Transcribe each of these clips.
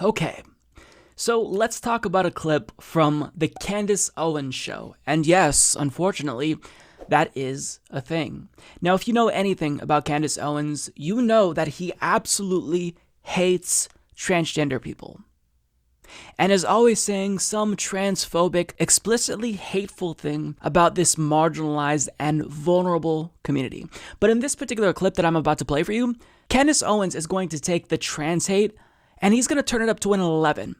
Okay, so let's talk about a clip from the Candace Owens show. And yes, unfortunately, that is a thing. Now, if you know anything about Candace Owens, you know that he absolutely hates transgender people, and is always saying some transphobic, explicitly hateful thing about this marginalized and vulnerable community. But in this particular clip that I'm about to play for you, Candace Owens is going to take the trans hate and he's going to turn it up to an 11.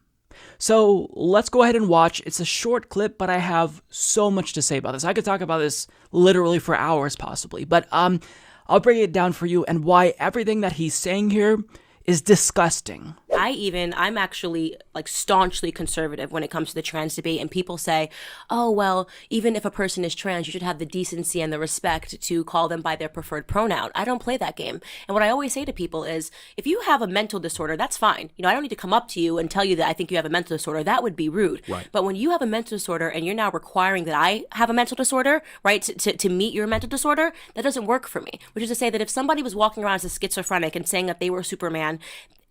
So let's go ahead and watch. It's a short clip, but I have so much to say about this. I could talk about this literally for hours possibly, but I'll break it down for you and why everything that he's saying here is disgusting. I'm actually like staunchly conservative when it comes to the trans debate, and people say, oh, well, even if a person is trans, you should have the decency and the respect to call them by their preferred pronoun. I don't play that game. And what I always say to people is, if you have a mental disorder, that's fine. I don't need to come up to you and tell you that I think you have a mental disorder. That would be rude. Right. But when you have a mental disorder and you're now requiring that I have a mental disorder, right, to meet your mental disorder, that doesn't work for me. Which is to say that if somebody was walking around as a schizophrenic and saying that they were Superman,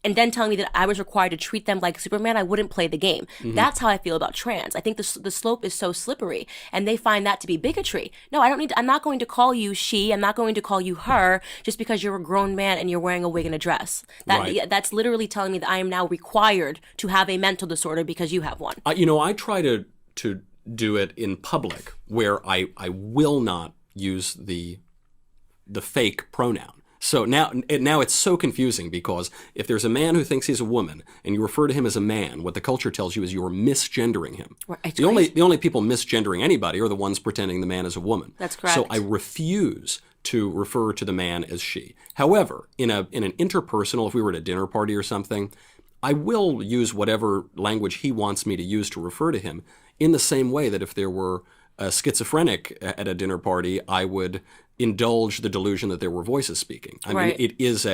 and then telling me that I was required to treat them like Superman, I wouldn't play the game. Mm-hmm. That's how I feel about trans. I think the slope is so slippery, and they find that to be bigotry. No, I'm not going to call you she. I'm not going to call you her just because you're a grown man and you're wearing a wig and a dress. That's literally telling me that I am now required to have a mental disorder because you have one. I try to do it in public where I will not use the fake pronoun. So now it's so confusing because if there's a man who thinks he's a woman and you refer to him as a man, what the culture tells you is you're misgendering him. Right. The only people misgendering anybody are the ones pretending the man is a woman. That's correct. So I refuse to refer to the man as she. However, in an interpersonal, if we were at a dinner party or something, I will use whatever language he wants me to use to refer to him, in the same way that if there were a schizophrenic at a dinner party, I would indulge the delusion that there were voices speaking. I mean, it is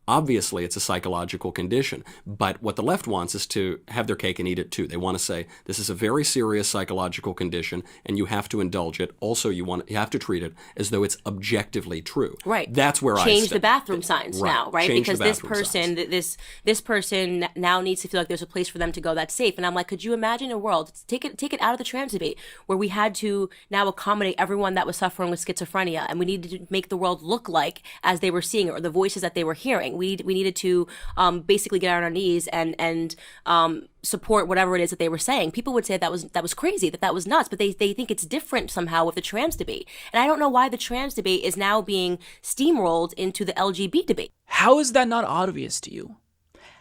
obviously it's a psychological condition, but what the left wants is to have their cake and eat it too. They want to say, this is a very serious psychological condition and you have to indulge it. Also, you have to treat it as though it's objectively true. Right. That's where change the bathroom signs now, right? Change because this person now needs to feel like there's a place for them to go that's safe. And I'm like, could you imagine a world, take it out of the trans debate, where we had to now accommodate everyone that was suffering with schizophrenia, and we needed to make the world look like as they were seeing it, or the voices that they were hearing. We needed to basically get on our knees and support whatever it is that they were saying. People would say that was crazy, that was nuts, but they think it's different somehow with the trans debate. And I don't know why the trans debate is now being steamrolled into the LGBT debate. How is that not obvious to you?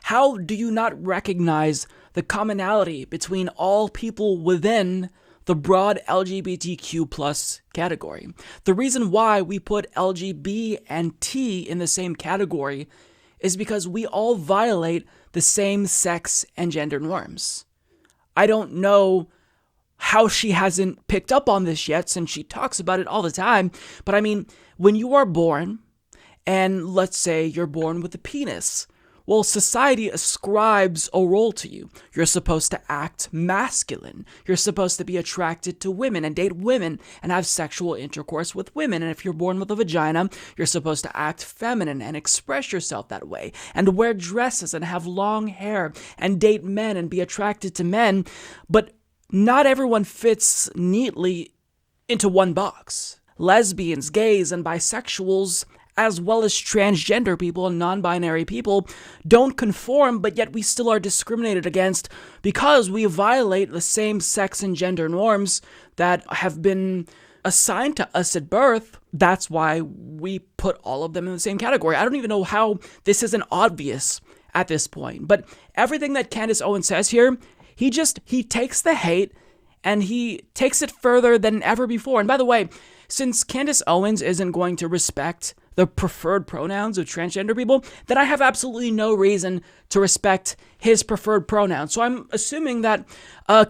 How do you not recognize the commonality between all people within the broad LGBTQ plus category? The reason why we put LGB and T in the same category is because we all violate the same sex and gender norms. I don't know how she hasn't picked up on this yet, since she talks about it all the time, but I mean, when you are born, and let's say you're born with a penis, well, society ascribes a role to you. You're supposed to act masculine. You're supposed to be attracted to women and date women and have sexual intercourse with women. And if you're born with a vagina, you're supposed to act feminine and express yourself that way and wear dresses and have long hair and date men and be attracted to men. But not everyone fits neatly into one box. Lesbians, gays, and bisexuals, as well as transgender people and non-binary people, don't conform, but yet we still are discriminated against because we violate the same sex and gender norms that have been assigned to us at birth. That's why we put all of them in the same category. I don't even know how this isn't obvious at this point. But everything that Candace Owens says here, he takes the hate and he takes it further than ever before. And by the way, since Candace Owens isn't going to respect the preferred pronouns of transgender people, then I have absolutely no reason to respect his preferred pronouns. So I'm assuming that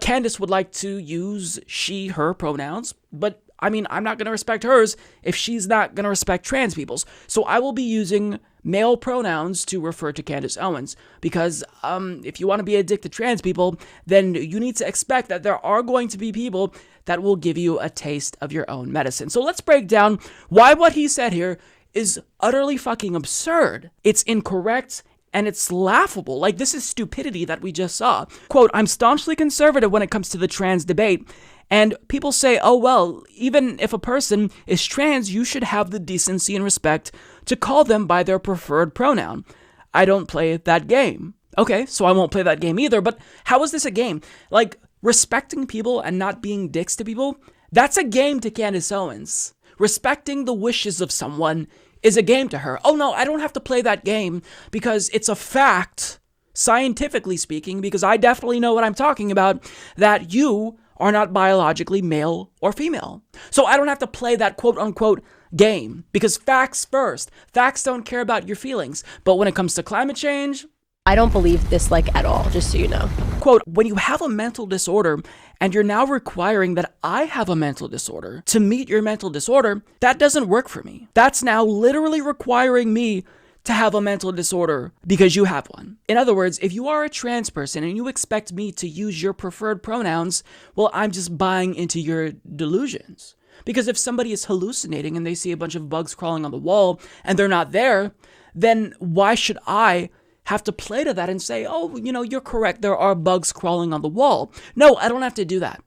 Candace would like to use she, her pronouns, but I mean, I'm not going to respect hers if she's not going to respect trans people's. So I will be using male pronouns to refer to Candace Owens, because if you want to be a dick to trans people, then you need to expect that there are going to be people that will give you a taste of your own medicine. So let's break down why what he said here is utterly fucking absurd. It's incorrect, And it's laughable. Like, this is stupidity that we just saw. Quote, I'm staunchly conservative when it comes to the trans debate. And people say, oh, well, even if a person is trans, you should have the decency and respect to call them by their preferred pronoun. I don't play that game. Okay, so I won't play that game either, but how is this a game? Like, respecting people and not being dicks to people, that's a game to Candace Owens. Respecting the wishes of someone is a game to her. Oh no, I don't have to play that game because it's a fact, scientifically speaking, because I definitely know what I'm talking about, that you are not biologically male or female. So I don't have to play that quote-unquote game, because facts first. Facts don't care about your feelings. But when it comes to climate change, I don't believe this, like, at all, just so you know. quote, when you have a mental disorder and you're now requiring that I have a mental disorder to meet your mental disorder, that doesn't work for me. That's now literally requiring me to have a mental disorder because you have one. In other words, if you are a trans person and you expect me to use your preferred pronouns, well, I'm just buying into your delusions. Because if somebody is hallucinating and they see a bunch of bugs crawling on the wall and they're not there, then why should I have to play to that and say, oh, you're correct, there are bugs crawling on the wall? No, I don't have to do that.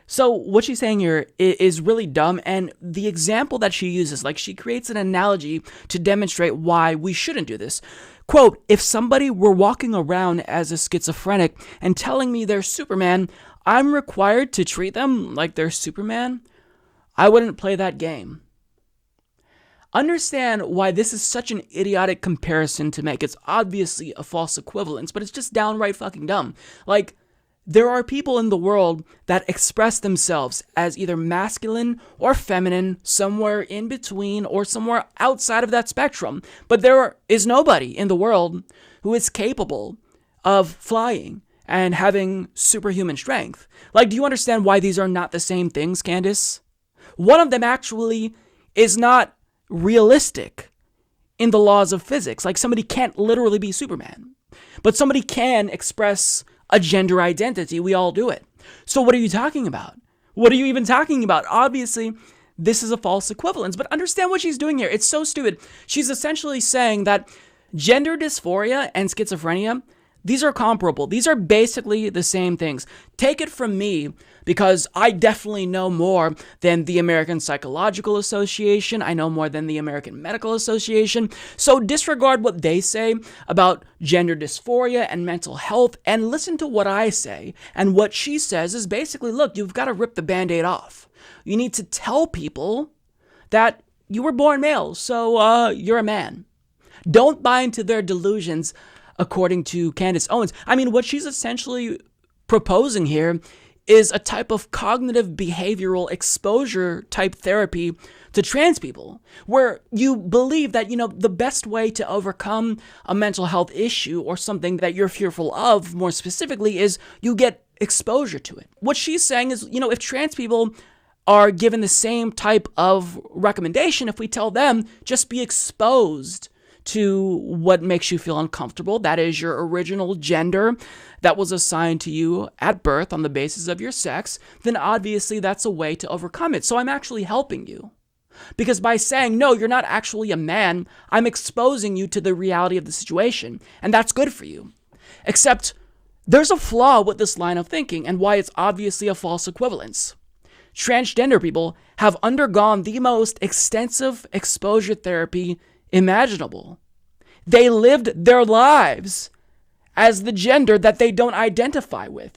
So what she's saying here is really dumb, and the example that she uses, like, she creates an analogy to demonstrate why we shouldn't do this. Quote, if somebody were walking around as a schizophrenic and telling me they're Superman, I'm required to treat them like they're Superman? I wouldn't play that game. Understand why this is such an idiotic comparison to make. It's obviously a false equivalence, but it's just downright fucking dumb. Like, there are people in the world that express themselves as either masculine or feminine, somewhere in between or somewhere outside of that spectrum. But there is nobody in the world who is capable of flying and having superhuman strength. Like, do you understand why these are not the same things, Candace? One of them actually is not realistic in the laws of physics. Like, somebody can't literally be Superman, but somebody can express a gender identity. We all do it. So what are you talking about? What are you even talking about? Obviously, this is a false equivalence, but understand what she's doing here. It's so stupid. She's essentially saying that gender dysphoria and schizophrenia, these are comparable. These are basically the same things. Take it from me, because I definitely know more than the American Psychological Association. I know more than the American Medical Association. So disregard what they say about gender dysphoria and mental health and listen to what I say. And what she says is basically, look, you've got to rip the Band-Aid off. You need to tell people that you were born male, so you're a man. Don't buy into their delusions, according to Candace Owens. I mean, what she's essentially proposing here is a type of cognitive behavioral exposure type therapy to trans people, where you believe that, the best way to overcome a mental health issue or something that you're fearful of, more specifically, is you get exposure to it. What she's saying is, if trans people are given the same type of recommendation, if we tell them, just be exposed to what makes you feel uncomfortable, that is your original gender that was assigned to you at birth on the basis of your sex, then obviously that's a way to overcome it. So I'm actually helping you. Because by saying, no, you're not actually a man, I'm exposing you to the reality of the situation, and that's good for you. Except there's a flaw with this line of thinking and why it's obviously a false equivalence. Transgender people have undergone the most extensive exposure therapy imaginable. They lived their lives as the gender that they don't identify with.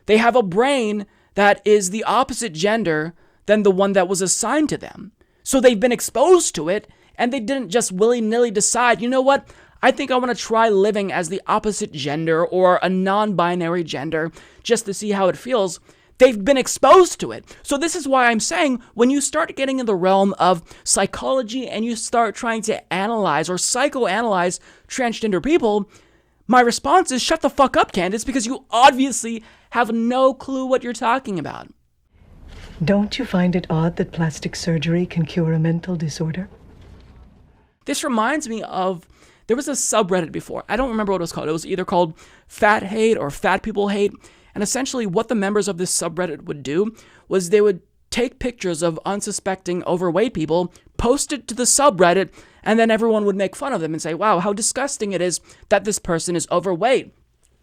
They have a brain that is the opposite gender than the one that was assigned to them. So they've been exposed to it, and they didn't just willy-nilly decide, you know what, I think I want to try living as the opposite gender or a non-binary gender just to see how it feels. They've been exposed to it. So this is why I'm saying, when you start getting in the realm of psychology and you start trying to analyze or psychoanalyze transgender people, my response is, shut the fuck up, Candace, because you obviously have no clue what you're talking about. Don't you find it odd that plastic surgery can cure a mental disorder? This reminds me of, there was a subreddit before. I don't remember what it was called. It was either called Fat Hate or Fat People Hate. And essentially what the members of this subreddit would do was they would take pictures of unsuspecting overweight people, post it to the subreddit, And then everyone would make fun of them and say, wow, how disgusting it is that this person is overweight.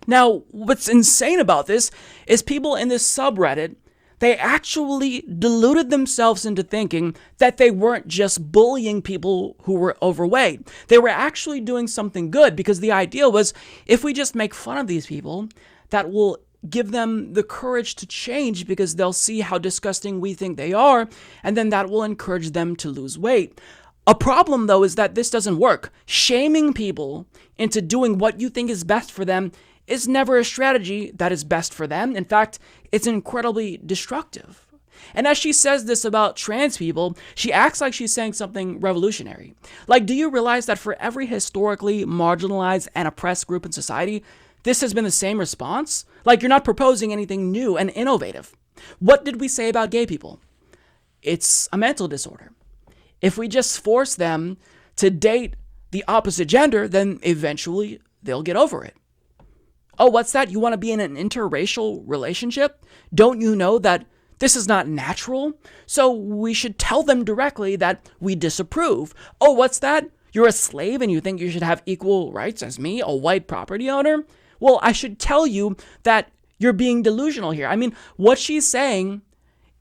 Now, what's insane about this is people in this subreddit, they actually deluded themselves into thinking that they weren't just bullying people who were overweight. They were actually doing something good, because the idea was, if we just make fun of these people, that will give them the courage to change, because they'll see how disgusting we think they are, and then that will encourage them to lose weight. A problem, though, is that this doesn't work. Shaming people into doing what you think is best for them is never a strategy that is best for them. In fact, it's incredibly destructive. And as she says this about trans people, she acts like she's saying something revolutionary. Like, do you realize that for every historically marginalized and oppressed group in society, this has been the same response? Like, you're not proposing anything new and innovative. What did we say about gay people? It's a mental disorder. If we just force them to date the opposite gender, then eventually they'll get over it. Oh, what's that? You want to be in an interracial relationship? Don't you know that this is not natural? So we should tell them directly that we disapprove. Oh, what's that? You're a slave and you think you should have equal rights as me, a white property owner? Well, I should tell you that you're being delusional here. I mean, what she's saying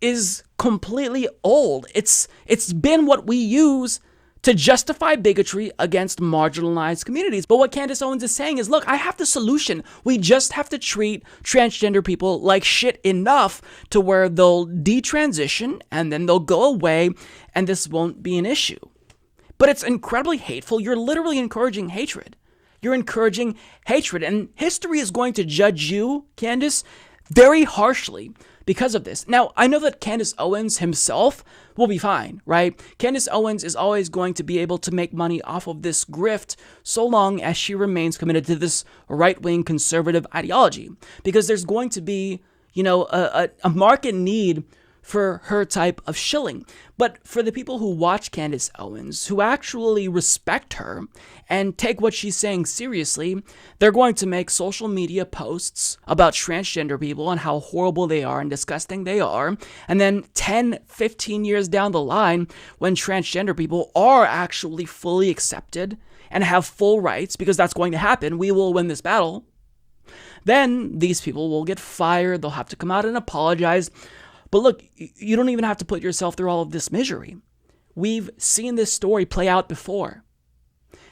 is completely old. It's been what we use to justify bigotry against marginalized communities. But what Candace Owens is saying is, look, I have the solution. We just have to treat transgender people like shit enough to where they'll detransition and then they'll go away and this won't be an issue. But it's incredibly hateful. You're literally encouraging hatred. You're encouraging hatred. And history is going to judge you, Candace, very harshly because of this. Now, I know that Candace Owens himself will be fine, right? Candace Owens is always going to be able to make money off of this grift so long as she remains committed to this right-wing conservative ideology, because there's going to be, a market need for her type of shilling. But for the people who watch Candace Owens, who actually respect her and take what she's saying seriously, they're going to make social media posts about transgender people and how horrible they are and disgusting they are. And then 10, 15 years down the line, when transgender people are actually fully accepted and have full rights, because that's going to happen, we will win this battle, then these people will get fired. They'll have to come out and apologize. But look, you don't even have to put yourself through all of this misery. We've seen this story play out before.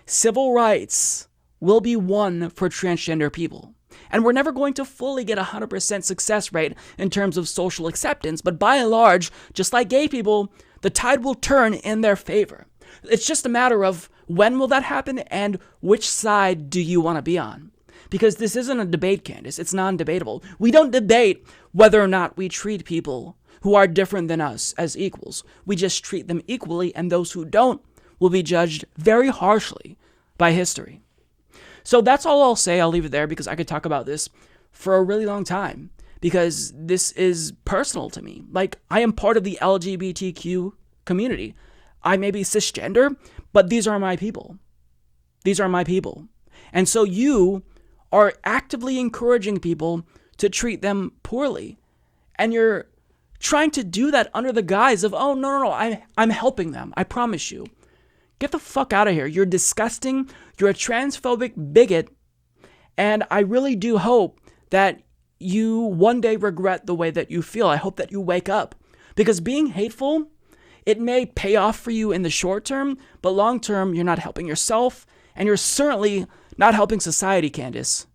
Civil rights will be won for transgender people. And we're never going to fully get 100% success rate in terms of social acceptance, but by and large, just like gay people, the tide will turn in their favor. It's just a matter of when will that happen and which side do you want to be on? Because this isn't a debate, Candace. It's non-debatable. We don't debate whether or not we treat people who are different than us as equals. We just treat them equally, and those who don't will be judged very harshly by history. So that's all I'll say. I'll leave it there because I could talk about this for a really long time, because this is personal to me. Like, I am part of the LGBTQ community. I may be cisgender, but these are my people. These are my people. And so you are actively encouraging people to treat them poorly. And you're trying to do that under the guise of, oh, no, I'm helping them. I promise you. Get the fuck out of here. You're disgusting. You're a transphobic bigot. And I really do hope that you one day regret the way that you feel. I hope that you wake up. Because being hateful, it may pay off for you in the short term, but long term, you're not helping yourself. And you're certainly not helping society, Candace.